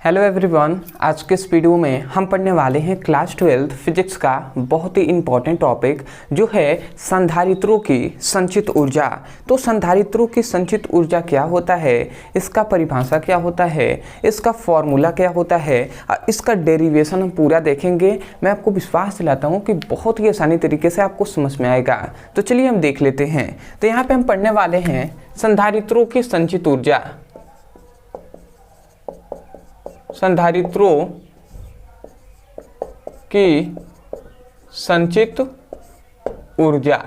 Hello everyone, आज के इस वीडियो में हम पढ़ने वाले हैं क्लास 12 फिजिक्स का बहुत ही इम्पॉर्टेंट टॉपिक जो है संधारित्रों की संचित ऊर्जा। तो संधारित्रों की संचित ऊर्जा क्या होता है, इसका परिभाषा क्या होता है, इसका फॉर्मूला क्या होता है, इसका डेरिवेशन हम पूरा देखेंगे। मैं आपको विश्वास दिलाता हूँ कि बहुत ही आसानी तरीके से आपको समझ में आएगा। तो चलिए हम देख लेते हैं। तो यहाँ पर हम पढ़ने वाले हैं संधारित्रों की संचित ऊर्जा। संधारित्रों की संचित ऊर्जा।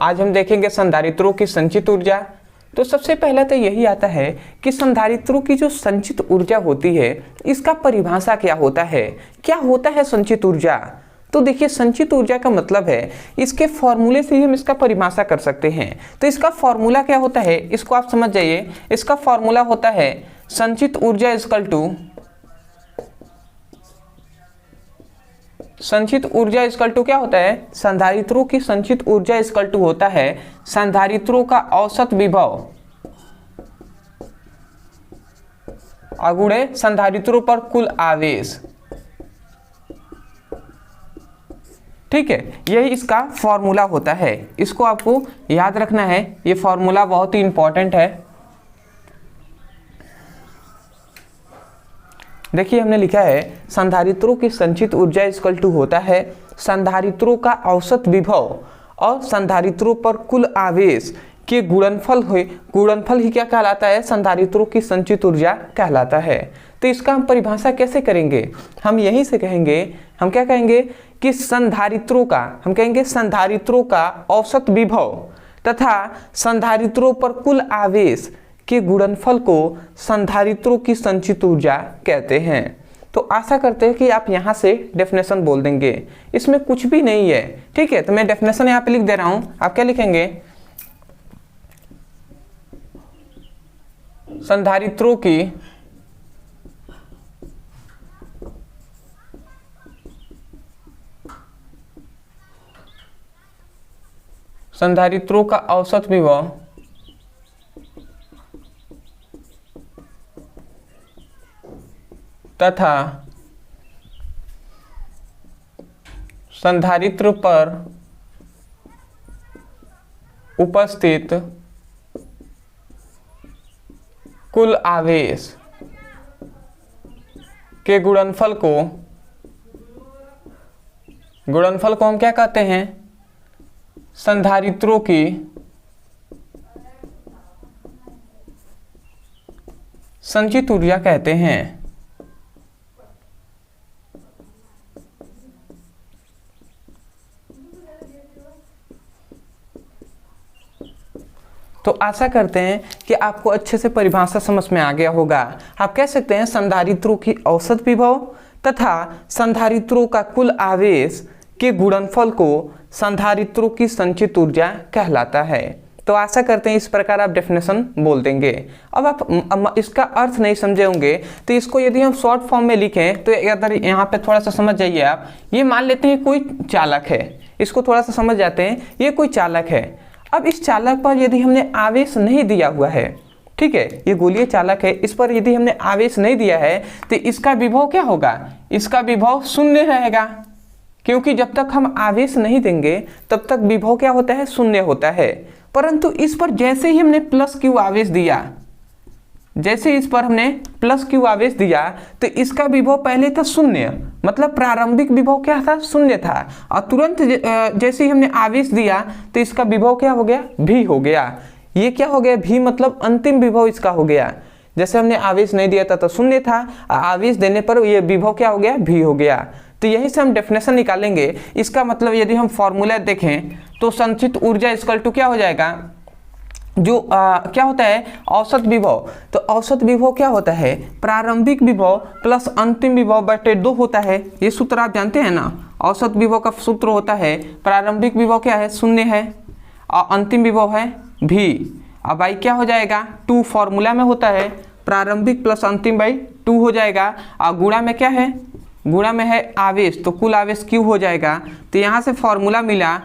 आज हम देखेंगे संधारित्रों की संचित ऊर्जा। तो सबसे पहले तो यही आता है कि संधारित्रों की जो संचित ऊर्जा होती है इसका परिभाषा क्या होता है, क्या होता है संचित ऊर्जा। तो देखिए, संचित ऊर्जा का मतलब है इसके फॉर्मूले से ही हम इसका परिभाषा कर सकते हैं। तो इसका फॉर्मूला क्या होता है, इसको आप समझ जाइए। इसका फॉर्मूला होता है संचित ऊर्जा इक्वल टू क्या होता है, संधारित्रों की संचित ऊर्जा इक्वल टू होता है संधारित्रों का औसत विभव अगुणे संधारित्रों पर कुल आवेश। ठीक है, यही इसका फॉर्मूला होता है। इसको आपको याद रखना है, ये फॉर्मूला बहुत ही इंपॉर्टेंट है। देखिए, हमने लिखा है संधारित्रों की संचित ऊर्जा इक्वल टू होता है संधारित्रों का औसत विभव और संधारित्रों पर कुल आवेश के गुणनफल ही क्या कहलाता है, संधारित्रों की संचित ऊर्जा कहलाता है। तो इसका हम परिभाषा कैसे करेंगे, हम यहीं से कहेंगे, हम क्या कहेंगे कि संधारित्रों का औसत विभव तथा संधारित्रों पर कुल आवेश के गुणनफल को संधारित्रों की संचित ऊर्जा कहते हैं। तो आशा करते हैं कि आप यहाँ से डेफिनेशन बोल देंगे, इसमें कुछ भी नहीं है। ठीक है, तो मैं डेफिनेशन यहाँ पे लिख दे रहा हूँ, आप क्या लिखेंगे, संधारित्रों का औसत विभव तथा संधारित्र पर उपस्थित कुल आवेश के गुणनफल को हम क्या कहते हैं, संधारित्रों की संचित ऊर्जा कहते हैं। तो आशा करते हैं कि आपको अच्छे से परिभाषा समझ में आ गया होगा। आप कह सकते हैं संधारित्रों की औसत विभव तथा संधारित्रों का कुल आवेश के गुणनफल को संधारित्रों की संचित ऊर्जा कहलाता है। तो आशा करते हैं इस प्रकार आप डेफिनेशन बोल देंगे। अब आप इसका अर्थ नहीं समझे होंगे, तो इसको यदि हम शॉर्ट फॉर्म में लिखें तो अगर यहाँ पे थोड़ा सा समझ जाइए आप। ये मान लेते हैं कोई चालक है, इसको थोड़ा सा समझ जाते हैं, ये कोई चालक है। अब इस चालक पर यदि हमने आवेश नहीं दिया हुआ है, ठीक है, ये गोलीय चालक है, इस पर यदि हमने आवेश नहीं दिया है तो इसका विभव क्या होगा, इसका विभव शून्य रहेगा, क्योंकि जब तक हम आवेश नहीं देंगे तब तक विभव क्या होता है, शून्य होता है। परंतु इस पर जैसे ही हमने प्लस क्यू आवेश दिया, तो इसका विभव पहले था शून्य, मतलब प्रारंभिक विभव क्या था, शून्य था। और तुरंत जैसे ही हमने आवेश दिया तो इसका विभव क्या हो गया, भी हो गया। ये क्या हो गया, भी मतलब अंतिम विभव इसका हो गया। जैसे हमने आवेश नहीं दिया था तो शून्य था, आवेश देने पर ये विभव क्या हो गया, भी हो गया। तो यहीं से हम डेफिनेशन निकालेंगे। इसका मतलब यदि हम फॉर्मूला देखें तो संचित ऊर्जा इक्वल टू क्या हो जाएगा, जो क्या होता है, औसत विभव। तो औसत विभव क्या होता है, प्रारंभिक विभव प्लस अंतिम विभव बटे 2 होता है। ये सूत्र आप जानते हैं ना, औसत विभव का सूत्र होता है प्रारंभिक विभव क्या है, शून्य है, और अंतिम विभव है भी। अब भाई क्या हो जाएगा, 2 फॉर्मूला में होता है, प्रारंभिक प्लस अंतिम बाई 2 हो जाएगा। और गुणा में क्या है, गुणा में है आवेश, तो कुल आवेश क्यू हो जाएगा। तो यहाँ से फॉर्मूला मिला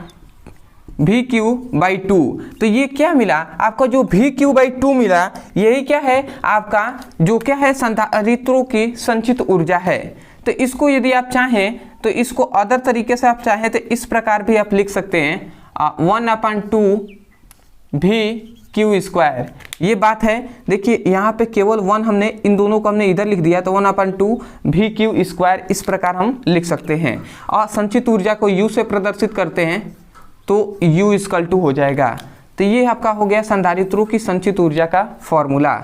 वी क्यू बाई टू। तो ये क्या मिला आपका, जो वी क्यू बाई टू मिला यही क्या है आपका, जो क्या है संधारित्रों की संचित ऊर्जा है। तो इसको यदि आप चाहें तो इसको अदर तरीके से आप चाहें तो इस प्रकार भी आप लिख सकते हैं 1/2 वी क्यू स्क्वायर। ये बात है, देखिए यहाँ पे केवल 1 हमने इन दोनों को हमने इधर लिख दिया, तो 1/2 वी क्यू स्क्वायर इस प्रकार हम लिख सकते हैं। और संचित ऊर्जा को U से प्रदर्शित करते हैं तो U = हो जाएगा। तो ये आपका हो गया संधारित्रों की संचित ऊर्जा का फॉर्मूला।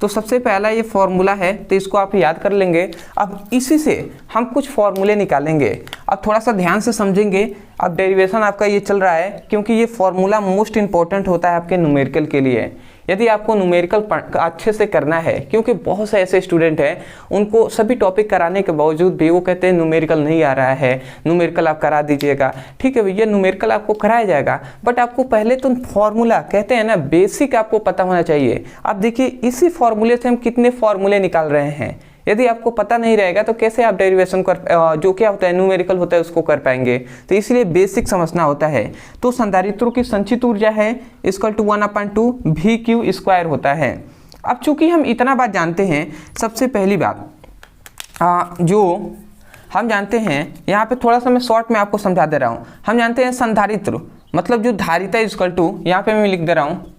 तो सबसे पहला ये फॉर्मूला है, तो इसको आप याद कर लेंगे। अब इसी से हम कुछ फॉर्मूले निकालेंगे। अब थोड़ा सा ध्यान से समझेंगे। अब डेरिवेशन आपका ये चल रहा है क्योंकि ये फॉर्मूला मोस्ट इंपॉर्टेंट होता है आपके न्यूमेरिकल के लिए। यदि आपको न्यूमेरिकल अच्छे से करना है, क्योंकि बहुत से ऐसे स्टूडेंट हैं उनको सभी टॉपिक कराने के बावजूद भी वो कहते हैं न्यूमेरिकल नहीं आ रहा है, न्यूमेरिकल आप करा दीजिएगा। ठीक है भैया, न्यूमेरिकल आपको कराया जाएगा, बट आपको पहले तो फॉर्मूला कहते हैं ना, बेसिक आपको पता होना चाहिए। अब देखिए इसी फॉर्मूले से हम कितने फॉर्मूले निकाल रहे हैं। यदि आपको पता नहीं रहेगा तो कैसे आप डेरिवेशन कर जो क्या होता है न्यूमेरिकल होता है उसको कर पाएंगे। तो इसलिए बेसिक समझना होता है। तो संधारित्रों की संचित ऊर्जा है = 1/2 वी क्यू स्क्वायर होता है। अब चूंकि हम इतना बात जानते हैं, सबसे पहली बात जो हम जानते हैं, यहाँ पे थोड़ा सा मैं शॉर्ट में आपको समझा दे रहा हूँ। हम जानते हैं संधारित्र मतलब जो धारिता = यहाँ पे मैं लिख दे रहा हूँ,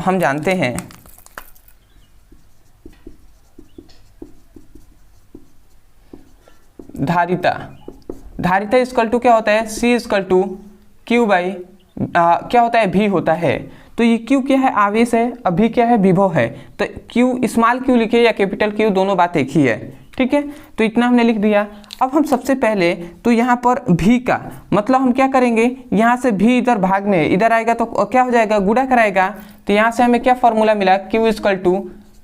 हम जानते हैं धारिता = क्या होता है, C = Q बाई क्या होता है, V होता है। तो ये Q क्या है, आवेश है, अब V क्या है, विभव है। तो Q स्मॉल Q लिखे या कैपिटल Q, दोनों बात एक ही है। ठीक है, तो इतना हमने लिख दिया। अब हम सबसे पहले तो यहाँ पर V का मतलब हम क्या करेंगे, यहाँ से V इधर भाग में इधर आएगा तो क्या हो जाएगा, गुणा कराएगा। तो यहाँ से हमें क्या फॉर्मूला मिला, Q =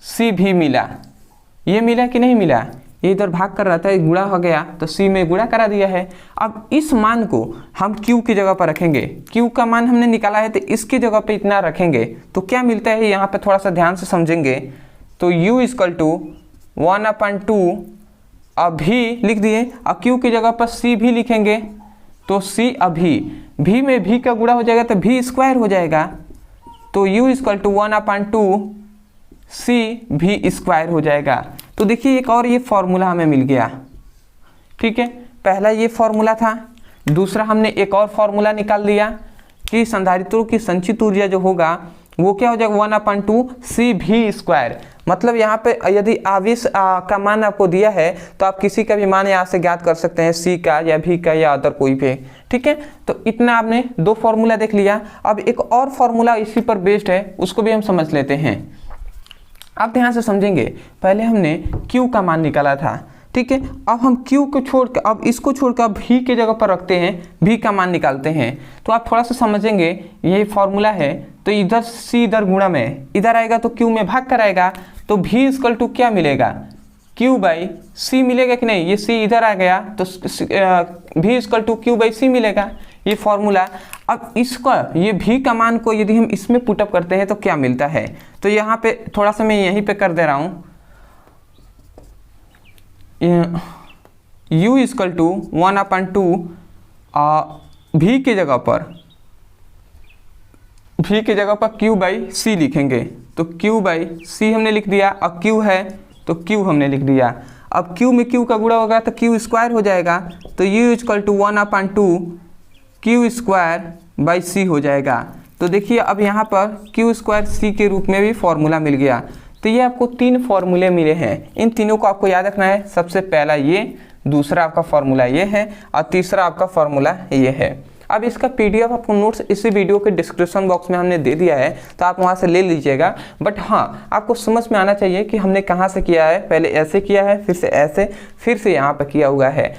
CV मिला। ये मिला कि नहीं मिला, ये इधर भाग कर रहा था, गुणा हो गया तो C में गुणा करा दिया है। अब इस मान को हम Q की जगह पर रखेंगे। Q का मान हमने निकाला है तो इसकी जगह पे इतना रखेंगे तो क्या मिलता है, यहाँ पे थोड़ा सा ध्यान से समझेंगे। तो U = 1/2 अभी लिख दिए, अब Q की जगह पर C भी लिखेंगे तो C अभी, V में V का गुणा हो जाएगा तो V स्क्वायर हो जाएगा। तो U = 1/2 CV स्क्वायर हो जाएगा। तो देखिए एक और ये फॉर्मूला हमें मिल गया। ठीक है, पहला ये फॉर्मूला था, दूसरा हमने एक और फॉर्मूला निकाल लिया कि संधारित्रों की संचित ऊर्जा जो होगा वो क्या हो जाएगा, 1/2 CV स्क्वायर। मतलब यहाँ पे यदि आवेश का मान आपको दिया है तो आप किसी का भी मान यहाँ से ज्ञात कर सकते हैं, C का या V का या अदर कोई भी। ठीक है, तो इतना आपने 2 फॉर्मूला देख लिया। अब एक और फॉर्मूला इसी पर बेस्ड है, उसको भी हम समझ लेते हैं। अब ध्यान से समझेंगे, पहले हमने Q का मान निकाला था। ठीक है, अब हम Q को छोड़कर, अब इसको छोड़कर V के जगह पर रखते हैं, V का मान निकालते हैं। तो आप थोड़ा सा समझेंगे, ये फॉर्मूला है तो इधर C इधर गुणा में इधर आएगा तो Q में भाग कर आएगा, तो V = क्या मिलेगा, Q बाई C मिलेगा कि नहीं। ये C इधर आ गया तो V = Q बाई C मिलेगा, ये फॉर्मूला। अब इसका ये V का मान को यदि हम इसमें पुटअप करते हैं तो क्या मिलता है, तो यहाँ पे थोड़ा सा मैं यहीं पे कर दे रहा हूँ। U = 1/2 V की जगह पर Q बाई C लिखेंगे। तो Q बाई C हमने लिख दिया, अब Q है तो Q हमने लिख दिया। अब Q में Q का गुणा होगा तो Q स्क्वायर हो जाएगा। तो U = 1/2 Q square by C हो जाएगा। तो देखिए अब यहाँ पर Q स्क्वायर C के रूप में भी फॉर्मूला मिल गया। तो ये आपको 3 फॉर्मूले मिले हैं, इन तीनों को आपको याद रखना है। सबसे पहला ये, दूसरा आपका फॉर्मूला ये है और तीसरा आपका फॉर्मूला ये है। अब इसका PDF आपको नोट्स इसी वीडियो के डिस्क्रिप्शन बॉक्स में हमने दे दिया है, तो आप वहाँ से ले लीजिएगा। बट हाँ, आपको समझ में आना चाहिए कि हमने कहाँ से किया है, पहले ऐसे किया है, फिर से ऐसे, फिर से यहाँ पर किया हुआ है।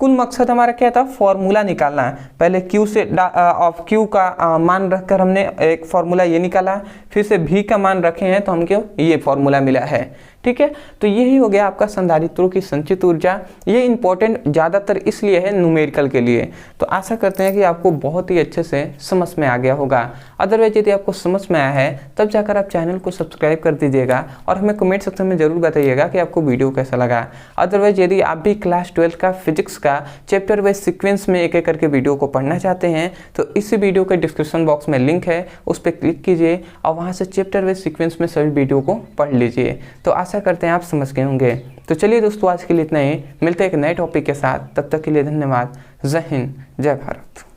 कुल मकसद हमारा क्या था, फॉर्मूला निकालना है। पहले Q से ऑफ Q का मान रखकर हमने एक फॉर्मूला ये निकाला, फिर से V का मान रखे हैं तो हमको ये फॉर्मूला मिला है। ठीक। ठीक है। तो यही हो गया आपका संधारित्रों की संचित ऊर्जा। ये इंपॉर्टेंट ज़्यादातर इसलिए है न्यूमेरिकल के लिए। तो आशा करते हैं कि आपको बहुत ही अच्छे से समझ में आ गया होगा। अदरवाइज यदि आपको समझ में आया है तब जाकर आप चैनल को सब्सक्राइब कर दीजिएगा और हमें कमेंट सेक्शन में ज़रूर बताइएगा कि आपको वीडियो कैसा लगा। अदरवाइज यदि आप भी क्लास 12 का फिजिक्स का चैप्टर वाइज सीक्वेंस में एक एक करके वीडियो को पढ़ना चाहते हैं तो इसी वीडियो के डिस्क्रिप्शन बॉक्स में लिंक है, उस पर क्लिक कीजिए और वहाँ से चैप्टर वाइज सीक्वेंस में सभी वीडियो को पढ़ लीजिए। तो आशा करते हैं आप समझ गए होंगे। तो चलिए दोस्तों, आज के लिए इतना ही। मिलते हैं एक नए टॉपिक के साथ, तब तक के लिए धन्यवाद। जय हिंद, जय भारत।